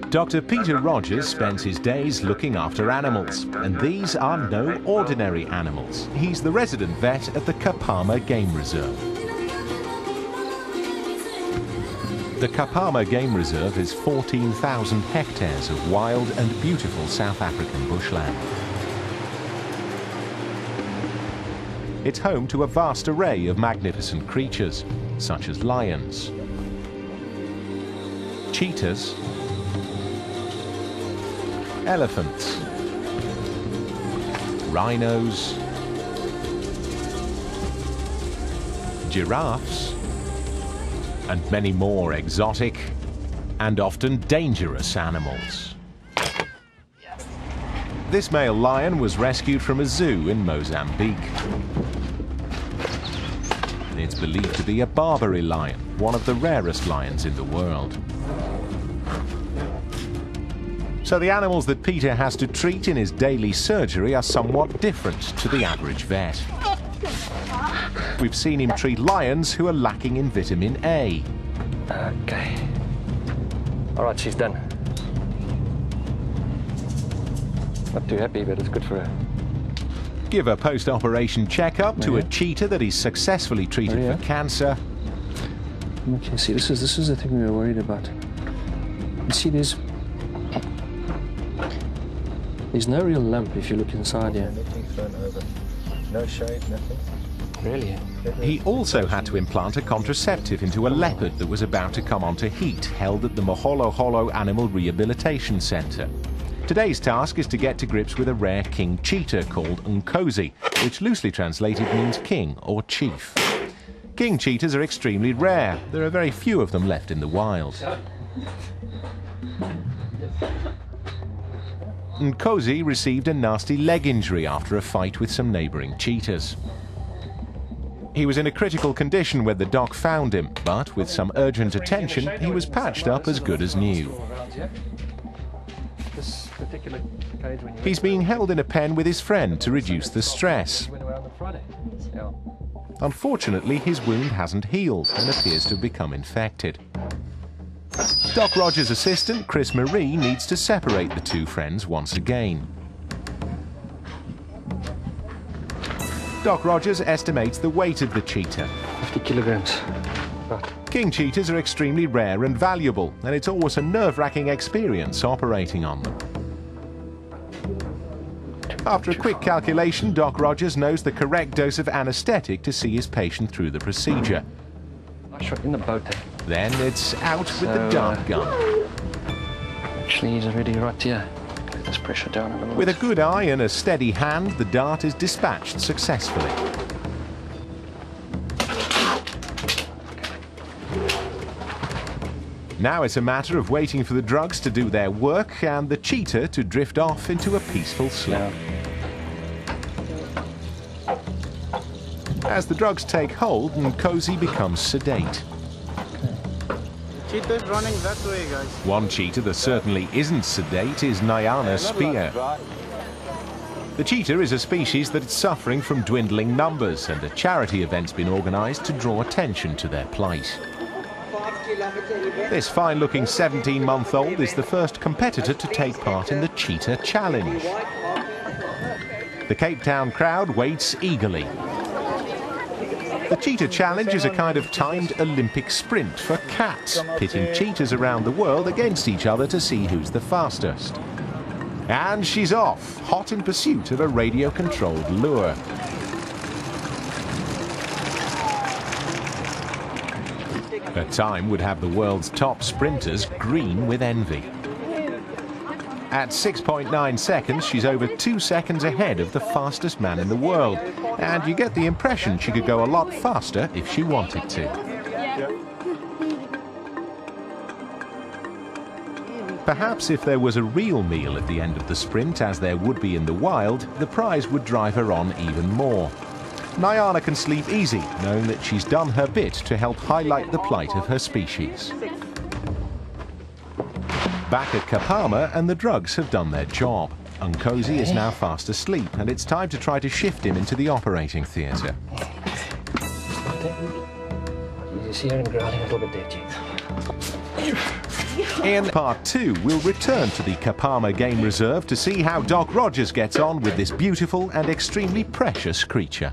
Dr. Peter Rogers spends his days looking after animals, and these are no ordinary animals. He's the resident vet at the Kapama Game Reserve. The Kapama Game Reserve is 14,000 hectares of wild and beautiful South African bushland. It's home to a vast array of magnificent creatures, such as lions, cheetahs, elephants, rhinos, giraffes, and many more exotic and often dangerous animals. This male lion was rescued from a zoo in Mozambique. It's believed to be a Barbary lion, one of the rarest lions in the world. So the animals that Peter has to treat in his daily surgery are somewhat different to the average vet. We've seen him treat lions who are lacking in vitamin A. Okay. All right, she's done. Not too happy, but it's good for her. Give a post-operation checkup to a cheetah that he's successfully treated for cancer. Okay, see, this is the thing we were worried about. You see, there's no real lump if you look inside here. Nothing thrown over. No shade, nothing. Really? He also had to implant a contraceptive into a leopard that was about to come onto heat, held at the Moholoholo Animal Rehabilitation Centre. Today's task is to get to grips with a rare king cheetah called Nkosi, which loosely translated means king or chief. King cheetahs are extremely rare. There are very few of them left in the wild. Nkosi received a nasty leg injury after a fight with some neighbouring cheetahs. He was in a critical condition when the doc found him, but with some urgent attention, he was patched up as good as new. He's being held in a pen with his friend to reduce the stress. Unfortunately, his wound hasn't healed and appears to have become infected. Doc Rogers' assistant, Chris Marie, needs to separate the two friends once again. Doc Rogers estimates the weight of the cheetah. 50 kilograms. Right. King cheetahs are extremely rare and valuable, and it's always a nerve-wracking experience operating on them. After a quick calculation, Doc Rogers knows the correct dose of anaesthetic to see his patient through the procedure. I shot in the boat. Then it's out with the dart gun. Actually, he's already right here. Get this pressure down a little bit. With a good eye and a steady hand, the dart is dispatched successfully. Now it's a matter of waiting for the drugs to do their work and the cheetah to drift off into a peaceful sleep. As the drugs take hold, Nkosi becomes sedate. Cheetah's running that way, guys. One cheetah that certainly isn't sedate is Nyana Spear. The cheetah is a species that's suffering from dwindling numbers, and a charity event's been organised to draw attention to their plight. This fine-looking 17-month-old is the first competitor to take part in the Cheetah Challenge. The Cape Town crowd waits eagerly. The Cheetah Challenge is a kind of timed Olympic sprint for cats, pitting cheetahs around the world against each other to see who's the fastest. And she's off, hot in pursuit of a radio-controlled lure. Her time would have the world's top sprinters green with envy. At 6.9 seconds, she's over 2 seconds ahead of the fastest man in the world. And you get the impression she could go a lot faster if she wanted to. Perhaps if there was a real meal at the end of the sprint, as there would be in the wild, the prize would drive her on even more. Nyana can sleep easy, knowing that she's done her bit to help highlight the plight of her species. Back at Kapama, and the drugs have done their job. Nkosi is now fast asleep, and it's time to try to shift him into the operating theatre. You see her growling a little bit there, Cheetah. In part 2, we'll return to the Kapama Game Reserve to see how Doc Rogers gets on with this beautiful and extremely precious creature.